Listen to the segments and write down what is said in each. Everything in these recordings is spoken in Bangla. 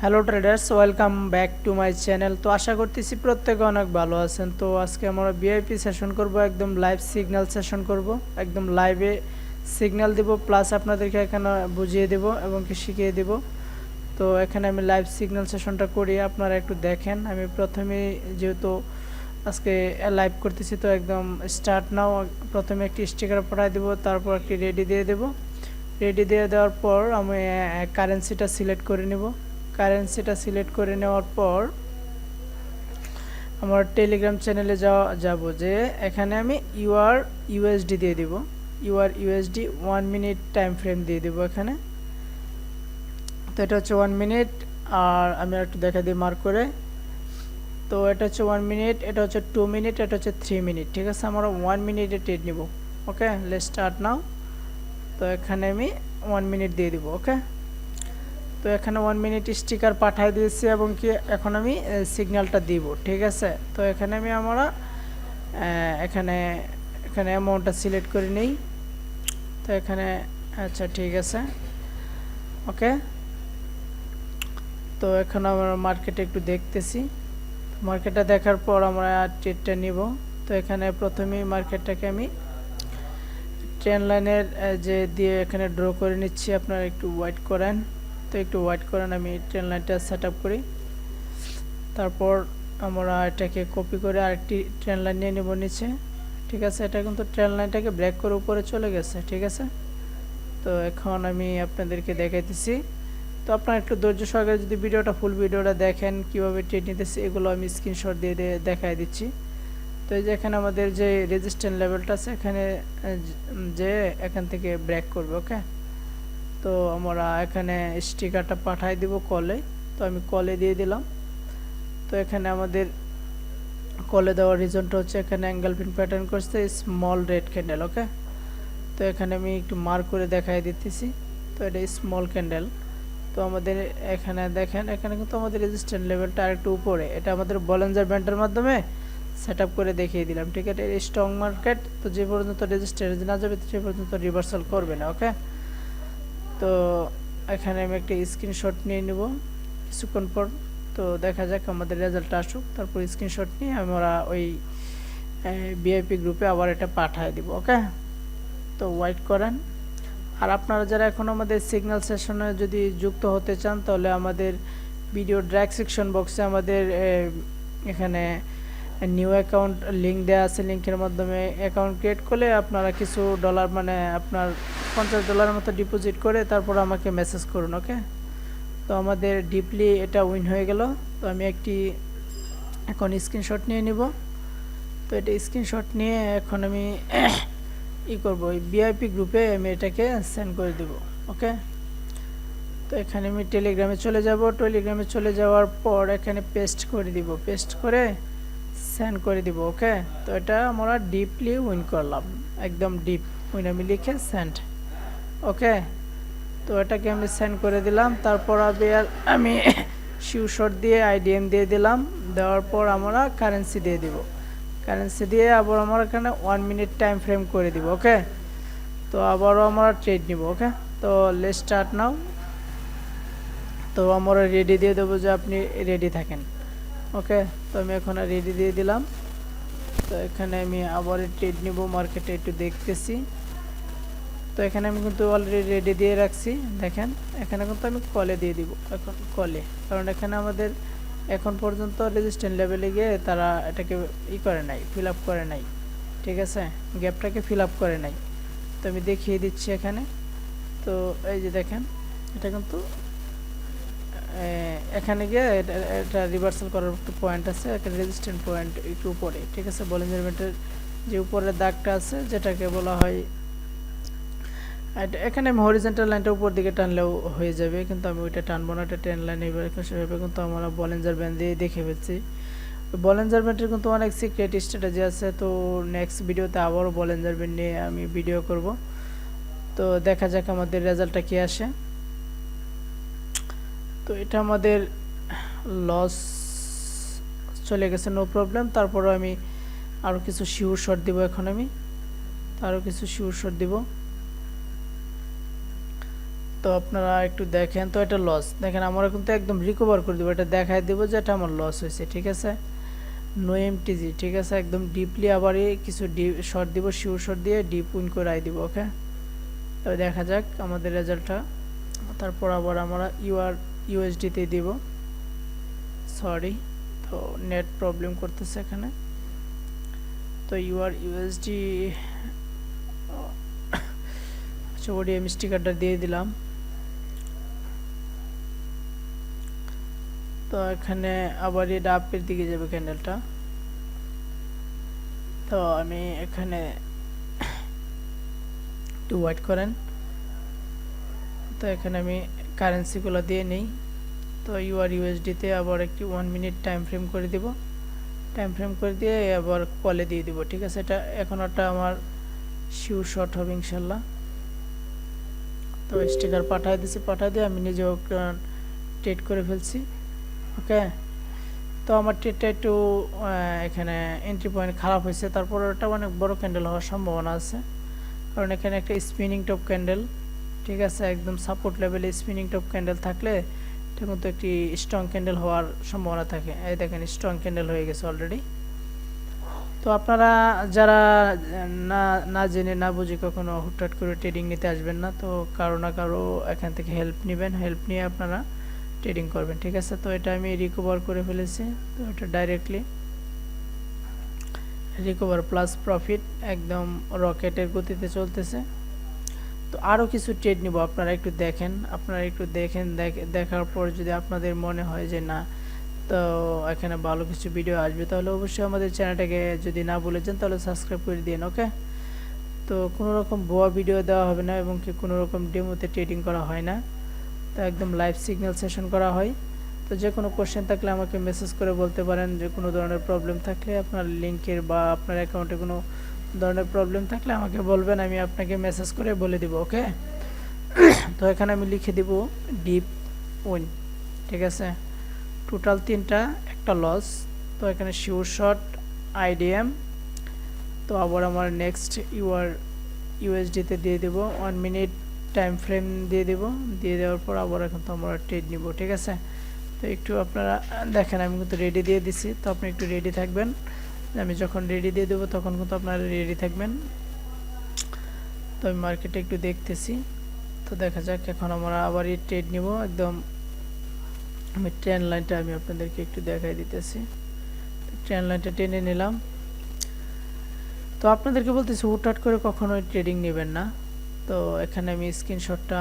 Hello traders, welcome back to my channel. তো আশা করতেছি প্রত্যেকে অনেক ভালো আছেন। তো আজকে আমরা ভিআইপি সেশন করব, একদম লাইভ সিগন্যাল সেশন করব, একদম লাইভে সিগন্যাল দিব, প্লাস আপনাদেরকে এখানে বুঝিয়ে দেব এবং কি শিখিয়ে দেব। তো এখানে আমি লাইভ সিগন্যাল সেশনটা করি, আপনারা একটু দেখেন। আমি প্রথমে যেহেতু আজকে লাইভ করতেছি, তো একদম স্টার্ট নাও। প্রথমে একটি স্টিকার পাঠিয়ে দেব, তারপর একটি রেডি দিয়ে দেব। রেডি দিয়ে দেওয়ার পর আমি কারেন্সিটা সিলেক্ট করে নেব। কারেন্সিটা সিলেক্ট করে নেওয়ার পর আমার টেলিগ্রাম চ্যানেলে যাব, যে এখানে আমি ইউএসডি দিয়ে দিব। ইউএসডি 1 মিনিট টাইম ফ্রেম দিয়ে দেব এখানে। তো এটা হচ্ছে 1 মিনিট, আর আমি একটু দেখা দিই মার্ক করে। তো এটা হচ্ছে 1 মিনিট, এটা হচ্ছে 2 মিনিট, এটা হচ্ছে 3 মিনিট। ঠিক আছে, আমরা 1 মিনিটে ট্রেড নিব। ওকে, লেটস স্টার্ট নাও। তো এখানে আমি 1 মিনিট দিয়ে দিব। ওকে, তো এখানে 1 মিনিট স্টিকার পাঠিয়ে দিয়েছি এবং কি এখন আমি সিগন্যালটা দিব। ঠিক আছে, তো এখানে আমি এখানে এখানে অ্যামাউন্টটা সিলেক্ট করে নেই। তো এখানে আচ্ছা ঠিক আছে। ওকে, তো এখন আমরা মার্কেটে একটু দেখতেছি। মার্কেটটা দেখার পর আমরা ট্রেডটা নিব। তো এখানে প্রথমেই মার্কেটটাকে আমি ট্রেন লাইনের যে দিয়ে এখানে ড্র করে নিচ্ছি। আপনারা একটু ওয়েট করেন। তো একটু ওয়েট করেন, আমি ট্রেন লাইনটা সেট আপ করি। তারপর আমরা এটাকে কপি করে আরেকটি ট্রেন লাইন নিয়ে নেব নিচে। ঠিক আছে, এটা কিন্তু ট্রেন লাইনটাকে ব্রেক করে উপরে চলে গেছে। ঠিক আছে, তো এখন আমি আপনাদেরকে দেখাইতেছি। তো আপনারা একটু ধৈর্য সহকারে যদি ফুল ভিডিওটা দেখেন, কীভাবে ট্রেড নিতেছি এগুলো আমি স্ক্রিনশট দিয়ে দেখাই দিচ্ছি। তো এই যে এখানে আমাদের যে রেজিস্ট্যান্স লেভেলটা আছে, এখানে যে এখান থেকে ব্রেক করবে। ওকে, তো আমরা এখানে স্টিকারটা পাঠাই দিব কলে। তো আমি কলে দিয়ে দিলাম। তো এখানে আমাদের কলে দেওয়ার রিজনটা হচ্ছে এখানে অ্যাঙ্গেল পিন প্যাটার্ন করছে স্মল রেড ক্যান্ডেল। ওকে, তো এখানে আমি একটু মার্ক করে দেখাই দিতেছি। তো এটা স্মল ক্যান্ডেল। তো আমাদের এখানে দেখেন, এখানে কিন্তু আমাদের রেজিস্ট্যান্স লেভেলটা আরেকটু উপরে। এটা আমাদের বলেঞ্জার ব্যান্ডের মাধ্যমে সেট আপ করে দেখিয়ে দিলাম। ঠিক আছে, এটা স্ট্রং মার্কেট, তো যে পর্যন্ত রেজিস্ট্যান্স না যাবে সে পর্যন্ত রিভার্সাল করবে না। ওকে, তো এখানে আমি একটা স্ক্রিনশট নিয়ে নেব কিছুক্ষণ পর। তো দেখা যাক আমাদের রেজাল্ট আসুক, তারপর স্ক্রিনশট নিয়ে আমরা ওই ভিআইপি গ্রুপে আবার এটা পাঠিয়ে দিব। ওকে, তো ওয়েট করেন। আর আপনারা যারা এখন আমাদের সিগন্যাল সেশনে যদি যুক্ত হতে চান, তাহলে আমাদের ভিডিও ডেসক্রিপশন বক্সে আমাদের এখানে নিউ অ্যাকাউন্ট লিঙ্ক দেওয়া আছে। লিঙ্কের মাধ্যমে অ্যাকাউন্ট ক্রিয়েট করলে আপনারা কিছু ডলার, মানে আপনার $50 মতো ডিপোজিট করে তারপর আমাকে মেসেজ করুন। ওকে, তো আমাদের ডিপলি এটা উইন হয়ে গেল। তো আমি একটি এখন স্ক্রিনশট নিয়ে নিব। তো এটা স্ক্রিনশট নিয়ে এখন আমি করব, ওই ভিআইপি গ্রুপে আমি এটাকে সেন্ড করে দেব। ওকে, তো এখানে আমি টেলিগ্রামে চলে যাব। টেলিগ্রামে চলে যাওয়ার পর এখানে পেস্ট করে দিব, পেস্ট করে সেন্ড করে দিব। ওকে, তো এটা আমরা ডিপলি উইন করলাম, একদম ডিপ উইন আমি লিখে সেন্ড। ওকে, তো এটাকে আমি সেন্ড করে দিলাম। তারপর আমি শিওশট দিয়ে আইডিএম দিয়ে দিলাম। দেওয়ার পর আমরা কারেন্সি দিয়ে দিব। কারেন্সি দিয়ে আবার আমরা এখানে 1 মিনিট টাইম ফ্রেম করে দিব। ওকে, তো আবারও আমরা ট্রেড নিব। ওকে, তো লেটস স্টার্ট নাও। তো আমরা রেডি দিয়ে দেবো, যে আপনি রেডি থাকেন। ওকে, তো আমি এখন রেডি দিয়ে দিলাম। তো এখানে আমি আবার ট্রেড নিব, মার্কেটে একটু দেখতেছি। তো এখানে আমি কিন্তু অলরেডি রেডি দিয়ে রাখছি। দেখেন, এখানে কিন্তু আমি কলে দিয়ে দিব এখন, কলে, কারণ এখানে আমাদের এখন পর্যন্ত রেজিস্ট্যান্স লেভেলে গিয়ে তারা এটাকে করে নাই, ফিল আপ করে নাই। ঠিক আছে, গ্যাপটাকে ফিল আপ করে নাই। তো আমি দেখিয়ে দিচ্ছি এখানে। তো এই যে দেখেন, এটা কিন্তু এখানে গিয়ে এটা রিভার্সাল করার একটু পয়েন্ট আছে, এখানে রেজিস্ট্যান্স পয়েন্ট একটু উপরে। ঠিক আছে, বলিঞ্জার ব্যান্ডের যে উপরের দাগটা আছে, যেটাকে বলা হয়, এখানে আমি হরিজন্টাল লাইনটা উপর দিকে টানলেও হয়ে যাবে, কিন্তু আমি ওইটা টানবো না, এটা ট্রেন লাইন এবার সেভাবে কিন্তু আমরা বলিঞ্জার ব্যান্ড দিয়ে দেখে ফেলছি। বলিঞ্জার ব্যান্ডের কিন্তু অনেক সিক্রেট স্ট্র্যাটেজি আছে। তো নেক্সট ভিডিওতে আবারও বলিঞ্জার ব্যান্ড নিয়ে আমি ভিডিও করব। তো দেখা যাক আমাদের রেজাল্টটা কি আসে। তো এটা আমাদের লস চলে গেছে, নো প্রবলেম। তারপরে আমি আরও কিছু শিওর শট দিব। এখন আমি আরও কিছু শিওর শট দিব। তো আপনারা একটু দেখেন। তো এটা লস দেখেন, আমরা কিন্তু একদম রিকভার করে দেবো, এটা দেখাই দেবো যে এটা আমার লস হয়েছে, ঠিক আছে। নো এমটিজি, ঠিক আছে, একদম ডিপলি আবার কিছু ডিপ শর্ট দিব, শিওর শর্ট দিয়ে ডিপ উইন করে আই দিব। ওকে, তো দেখা যাক আমাদের রেজাল্টটা। তারপর আবার আমরা ইউএসডিতে দিব। সরি, তো নেট প্রবলেম করতেছে এখানে। তো ইউএসডি, আচ্ছা ওডিএম স্টিকারটা দিয়ে দিলাম। তো এখানে আবার এটা আপের দিকে যাবে ক্যান্ডেলটা। তো আমি এখানে একটু ওয়েট করেন। তো এখানে আমি কারেন্সিগুলো দিয়ে নেই। তো ইউএসডিতে আবার একটি 1 মিনিট টাইম ফ্রেম করে দিব, টাইম ফ্রেম করে দিয়ে আবার কলে দিয়ে দিব, ঠিক আছে। এটা এখন একটা আমার শিওর শর্ট হবে ইনশাল্লাহ। তো স্টিকার পাঠিয়ে দিয়েছি, পাঠিয়ে দিয়ে আমি নিজেও ট্রেড করে ফেলছি। ওকে, তো আমার ট্রেডটা একটু এখানে এন্ট্রি পয়েন্ট খারাপ হয়েছে, তারপর ওটা অনেক বড় ক্যান্ডেল হওয়ার সম্ভাবনা আছে, কারণ এখানে একটা স্পিনিং টপ ক্যান্ডেল, ঠিক আছে, একদম সাপোর্ট লেভেলে স্পিনিং টপ ক্যান্ডেল থাকলে এটা কিন্তু একটি স্ট্রং ক্যান্ডেল হওয়ার সম্ভাবনা থাকে। এই দেখেন স্ট্রং ক্যান্ডেল হয়ে গেছে অলরেডি। তো আপনারা যারা না না জেনে না বুঝে কখনো হুটহাট করে ট্রেডিং নিতে আসবেন না। তো কারো না কারো এখান থেকে হেল্প নেবেন, হেল্প নিয়ে আপনারা ট্রেডিং করবেন, ঠিক আছে। তো এটা আমি রিকভার করে ফেলেছি। তো এটা ডাইরেক্টলি রিকভার প্লাস প্রফিট, একদম রকেটের গতিতে চলতেছে। তো আরও কিছু ট্রেড নিব, আপনারা একটু দেখেন, আপনারা একটু দেখেন, দেখার পর যদি আপনাদের মনে হয় যে না, তো এখানে ভালো কিছু ভিডিও আসবে, তাহলে অবশ্যই আমাদের চ্যানেলটাকে যদি না ভুলে যান তাহলে সাবস্ক্রাইব করে দিন। ওকে, তো কোনো রকম ভুয়া ভিডিও দেওয়া হবে না এবং কি কোনো রকম ডেমোতে ট্রেডিং করা হয় না। তো একদম লাইভ সিগন্যাল সেশন করা হয়। তো যে কোনো কোশ্চেন থাকলে আমাকে মেসেজ করে বলতে পারেন, যে কোনো ধরনের প্রবলেম থাকলে আপনার লিঙ্কের বা আপনার অ্যাকাউন্টে কোনো ধরনের প্রবলেম থাকলে আমাকে বলবেন, আমি আপনাকে মেসেজ করে বলে দিব। ওকে, তো এখানে আমি লিখে দিব ডিপ উইন, ঠিক আছে। টোটাল 3টা, একটা লস। তো এখানে শিওর শট, আইডিএম। তো আবার আমার নেক্সট ইউএসডিতে দিয়ে দেব, 1 মিনিট টাইম ফ্রেম দিয়ে দেব, দিয়ে দেওয়ার পর আবার এখন তো আমরা ট্রেড নিব, ঠিক আছে। তো একটু আপনারা দেখেন, আমি কিন্তু রেডি দিয়ে দিছি, তো আপনি একটু রেডি থাকবেন। আমি যখন রেডি দিয়ে দেবো তখন কিন্তু আপনারা রেডি থাকবেন। তো আমি মার্কেটে একটু দেখতেছি। তো দেখা যাক এখন আমরা আবার এই ট্রেড নিব। একদম আমি ট্রেন লাইনটা আমি আপনাদেরকে একটু দেখাই দিতেছি। ট্রেন লাইনটা টেনে নিলাম। তো আপনাদেরকে বলতেছি হুটহাট করে কখনোই ট্রেডিং নেবেন না। তো এখানে আমি স্ক্রিনশটটা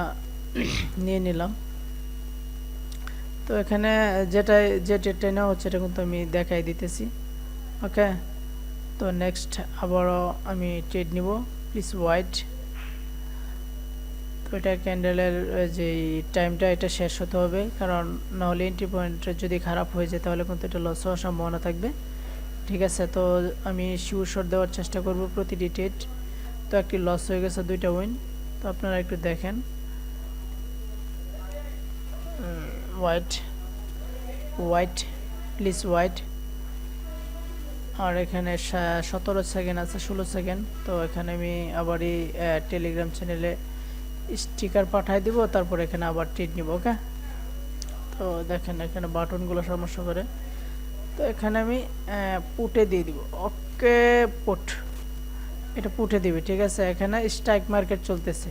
নিয়ে নিলাম। তো এখানে যে ট্রেডটা নেওয়া হচ্ছে এটা কিন্তু আমি দেখাই দিতেছি। ওকে, তো নেক্সট আবারও আমি ট্রেড নিব, প্লিজ ওয়াইট। তো এটা ক্যান্ডেলের যে টাইমটা এটা শেষ হতে হবে, কারণ নাহলে এন্ট্রি পয়েন্টটা যদি খারাপ হয়ে যায় তাহলে কিন্তু এটা লস হওয়ার সম্ভাবনা থাকবে, ঠিক আছে। তো আমি শিওর শট দেওয়ার চেষ্টা করব প্রতিটি ট্রেড। তো একটি লস হয়ে গেছে, 2টা উইন। তো আপনারা একটু দেখেন, হোয়াইট হোয়াইট প্লিজ হোয়াইট। আর এখানে 17 সেকেন্ড আছে, 16 সেকেন্ড। তো এখানে আমি আবার এই টেলিগ্রাম চ্যানেলে স্টিকার পাঠিয়ে দিব, তারপর এখানে আবার ট্রেড নিব। ওকে, তো দেখেন এখানে বাটনগুলো সমস্যা করে। তো এখানে আমি পুটে দিয়ে দিব। ওকে, পুট, এটা পুটে দিবে, ঠিক আছে। এখানে স্ট্রাইক মার্কেট চলতেছে,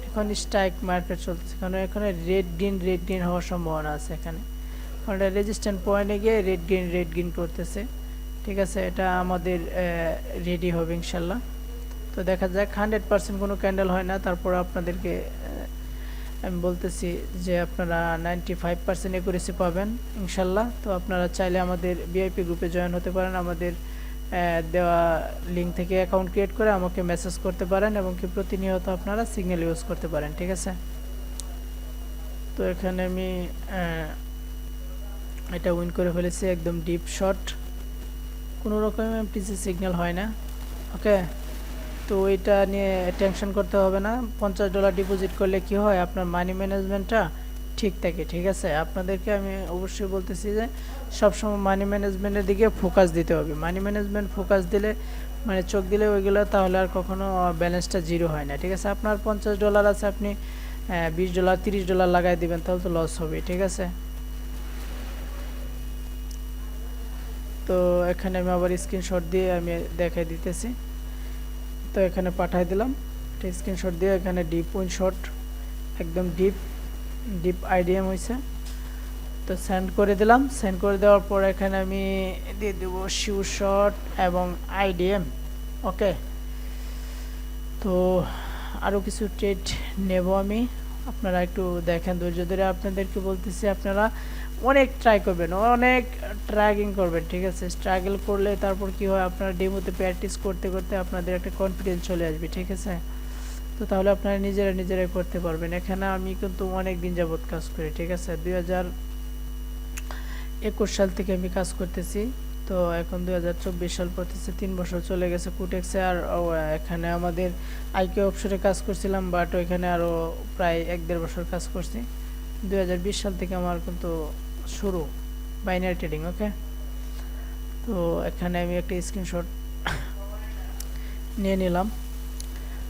এখন স্ট্রাইক মার্কেট চলতেছে, কারণ এখানে রেড গ্রিন হওয়ার সম্ভাবনা আছে এখানে, কারণ এটা রেজিস্ট্যান্ট পয়েন্টে গিয়ে রেড গ্রিন করতেছে, ঠিক আছে। এটা আমাদের রেডি হবে ইনশাল্লাহ। তো দেখা যাক, 100% কোনো ক্যান্ডেল হয় না, তারপর আপনাদেরকে আমি বলতেছি যে আপনারা 95% একুরেসি পাবেন ইনশাল্লাহ। তো আপনারা চাইলে আমাদের ভিআইপি গ্রুপে জয়েন হতে পারেন, আমাদের দেওয়া লিঙ্ক থেকে অ্যাকাউন্ট ক্রিয়েট করে আমাকে মেসেজ করতে পারেন, এবং কি প্রতিনিয়ত আপনারা সিগন্যাল ইউজ করতে পারেন, ঠিক আছে। তো এখানে আমি এটা উইন করে ফেলেছি, একদম ডিপ শট, কোনো রকম এমটিসি সিগন্যাল হয় না। ওকে, তো এটা নিয়ে টেনশন করতে হবে না। $50 ডিপোজিট করলে কি হয়, আপনার মানি ম্যানেজমেন্টটা ঠিক থাকে, ঠিক আছে। আপনাদেরকে আমি অবশ্যই বলতেছি যে সবসময় মানি ম্যানেজমেন্টের দিকে ফোকাস দিতে হবে। মানি ম্যানেজমেন্ট ফোকাস দিলে, মানে চোখ দিলে ওইগুলো, তাহলে আর কখনো ব্যালেন্সটা জিরো হয় না, ঠিক আছে। আপনার $50 আছে, আপনি $20 $30 লাগাই দিবেন, তাহলে তো লস হবে, ঠিক আছে। তো এখানে আমি আবার স্ক্রিনশট দিয়ে আমি দেখাই দিতেছি। তো এখানে পাঠাই দিলাম একটা স্ক্রিনশট দিয়ে, এখানে ডিপ উইন শট, একদম ডিপ আইডিএম হয়েছে। তো সেন্ড করে দিলাম। সেন্ড করে দেওয়ার পর এখানে আমি দিয়ে দেবো sureshot এবং আইডিএম। ওকে, তো আরও কিছু ট্রেড নেব আমি, আপনারা একটু দেখেন ধৈর্য ধরে। আপনাদেরকে বলতেছি আপনারা অনেক ট্রাই করবেন, অনেক ট্র্যাকিং করবেন, ঠিক আছে। স্ট্রাগল করলে তারপর কি হয়, আপনারা ডেমোতে প্র্যাকটিস করতে করতে আপনাদের একটা কনফিডেন্স চলে আসবে, ঠিক আছে। তো তাহলে আপনারা নিজেরাই করতে পারবেন। এখানে আমি কিন্তু অনেক দিন যাবত কাজ করি, ঠিক আছে। 2021 সাল থেকে আমি কাজ করতেছি। তো এখন 2024 সাল পড়তেছে, 3 বছর চলে গেছে quotex-এ। আর এখানে আমাদের আইকিউ অপশনে কাজ করছিলাম, বাট ওইখানে আরও প্রায় 1-1.5 বছর কাজ করছি। 2020 সাল থেকে আমার কিন্তু শুরু বাইনারি ট্রেডিং। ওকে, তো এখানে আমি একটা স্ক্রিনশট নিয়ে নিলাম।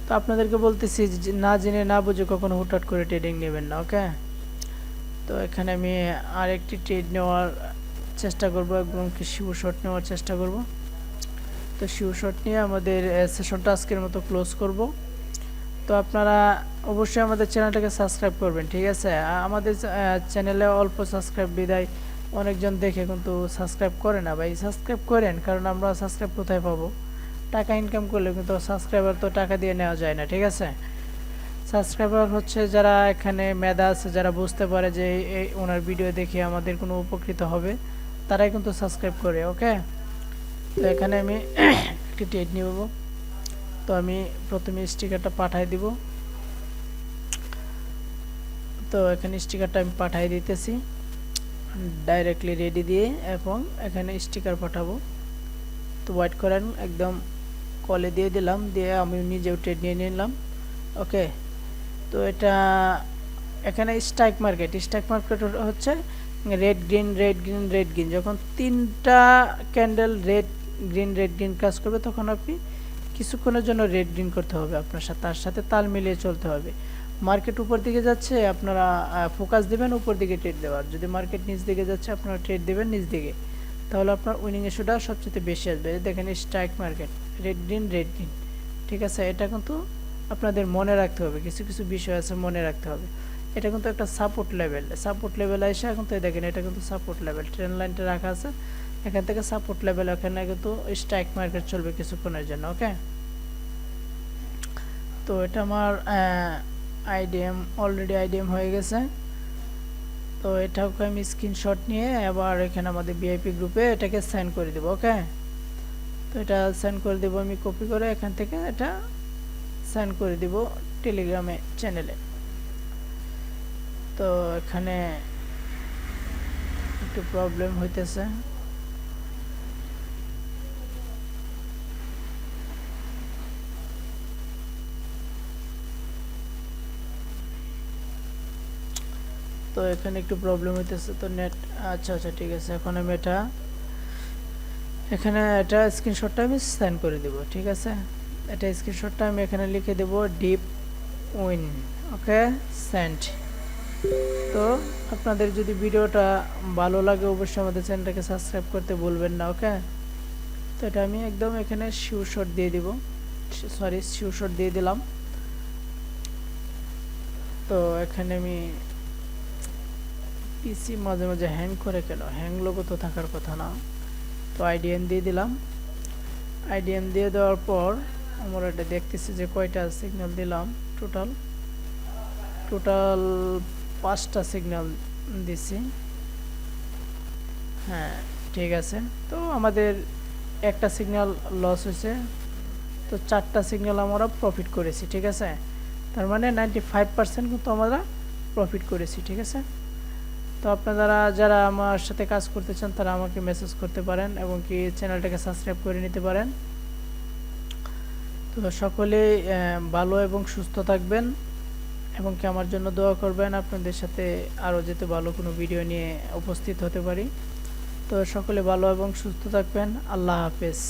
তো আপনাদেরকে বলতেছি না জেনে না বুঝে কখনো হুটহাট করে ট্রেডিং নেবেন না। ওকে, তো এখানে আমি আরেকটি ট্রেড নেওয়ার চেষ্টা করব এবং কি sureshot নেওয়ার চেষ্টা করব। তো sureshot নিয়ে আমাদের সেশনটা আজকের মতো ক্লোজ করব। তো আপনারা অবশ্যই আমাদের চ্যানেলটাকে সাবস্ক্রাইব করবেন, ঠিক আছে। আমাদের চ্যানেলে অল্প সাবস্ক্রাইব বিদায় অনেকজন দেখে কিন্তু সাবস্ক্রাইব করে না। ভাই সাবস্ক্রাইব করেন, কারণ আমরা সাবস্ক্রাইব কোথায় পাবো? টাকা ইনকাম করলে কিন্তু সাবস্ক্রাইবার তো টাকা দিয়ে নেওয়া যায় না, ঠিক আছে। সাবস্ক্রাইবার হচ্ছে যারা এখানে মেধা আছে, যারা বুঝতে পারে যে এই ওনার ভিডিও দেখে আমাদের কোনো উপকৃত হবে, তারাই কিন্তু সাবস্ক্রাইব করে। ওকে, তো এখানে আমি একটি ট্রেড নিব। তো আমি প্রথমে স্টিকারটা পাঠাই দিব। তো এখানে স্টিকারটা আমি পাঠাই দিতেছি ডাইরেক্টলি রেডি দিয়ে, এবং এখানে স্টিকার পাঠাবো। তো ওয়েট করেন, একদম কলে দিয়ে দিলাম, দিয়ে আমি নিজেও ট্রেড নিয়ে নিলাম। ওকে, তো এটা এখানে স্ট্রাইক মার্কেট হচ্ছে red green red green red green. যখন 3টা ক্যান্ডেল রেড গ্রিন কাজ করবে, তখন আপনি কিছুক্ষণের জন্য রেড গ্রিন করতে হবে, আপনার সাথে তার সাথে তাল মিলিয়ে চলতে হবে। মার্কেট উপর দিকে যাচ্ছে, আপনারা ফোকাস দিবেন উপর দিকে ট্রেড দেওয়ার। যদি মার্কেট নিচ দিকে যাচ্ছে, আপনারা ট্রেড দেবেন নিচ দিকে, তাহলে আপনার উইনিং রেশিওটা সবচেয়ে বেশি আসবে। দেখেন স্ট্রাইক মার্কেট রেড গ্রিন, ঠিক আছে। এটা কিন্তু আপনাদের মনে রাখতে হবে, কিছু কিছু বিষয় আছে মনে রাখতে হবে। এটা কিন্তু একটা সাপোর্ট লেভেল এসে এখন তো দেখেন এটা কিন্তু সাপোর্ট লেভেল, ট্রেন লাইনটা রাখা আছে, এখান থেকে সাপোর্ট লেভেল, এখানে কিন্তু স্ট্রাইক মার্কেট চলবে কিছুক্ষণের জন্য। ওকে, তো এটা আমার আইডিএম অলরেডি আইডিএম হয়ে গেছে। তো এটাকে আমি স্ক্রিনশট নিয়ে আবার এখানে আমাদের ভিআইপি গ্রুপে এটাকে সেন্ড করে দেব। ওকে, তো এটা সেন্ড করে দেব আমি কপি করে, এখান থেকে এটা সেন্ড করে দিব টেলিগ্রামে চ্যানেলে। তো এখানে একটু প্রবলেম হইতেছে। তো এখানে একটু প্রবলেম হইতেছে, তো নেট আচ্ছা ঠিক আছে। এখন আমি এখানে এটা স্ক্রিনশটটা আমি সেন্ড করে দেব, ঠিক আছে। এটা স্ক্রিনশটটা আমি এখানে লিখে দেব ডিপ উইন। ওকে, সেন্ড। তো আপনাদের যদি ভিডিওটা ভালো লাগে, অবশ্যই আমাদের চ্যানেলটাকে সাবস্ক্রাইব করতে ভুলবেন না। ওকে, তো এটা আমি একদম এখানে sureshot দিয়ে দিব, sureshot দিয়ে দিলাম। তো এখানে আমি পিসি মাঝে মাঝে হ্যাং করে, কেন হ্যাং লোগো তো থাকার কথা না। তো আইডিএম দিয়ে দিলাম। আইডিএম দিয়ে দেওয়ার পর আমরা এটা দেখতেছি যে কয়টা সিগন্যাল দিলাম। টোটাল 5টা সিগন্যাল দিছি। হ্যাঁ, ঠিক আছে। তো আমাদের একটা সিগন্যাল লস হয়েছে, তো 4টা সিগন্যাল আমরা প্রফিট করেছি, ঠিক আছে। তার মানে 95% কিন্তু আমরা প্রফিট করেছি, ঠিক আছে। তো আপনারা যারা আমার সাথে কাজ করতে চান, তারা আমাকে মেসেজ করতে পারেন এবং কি চ্যানেলটাকে সাবস্ক্রাইব করে নিতে পারেন। তো সকলেই ভালো এবং সুস্থ থাকবেন এবং কি আমার জন্য দোয়া করবেন, আপনাদের সাথে আরও যেতে ভালো কোনো ভিডিও নিয়ে উপস্থিত হতে পারি। তো সকলে ভালো এবং সুস্থ থাকবেন। আল্লাহ হাফেজ।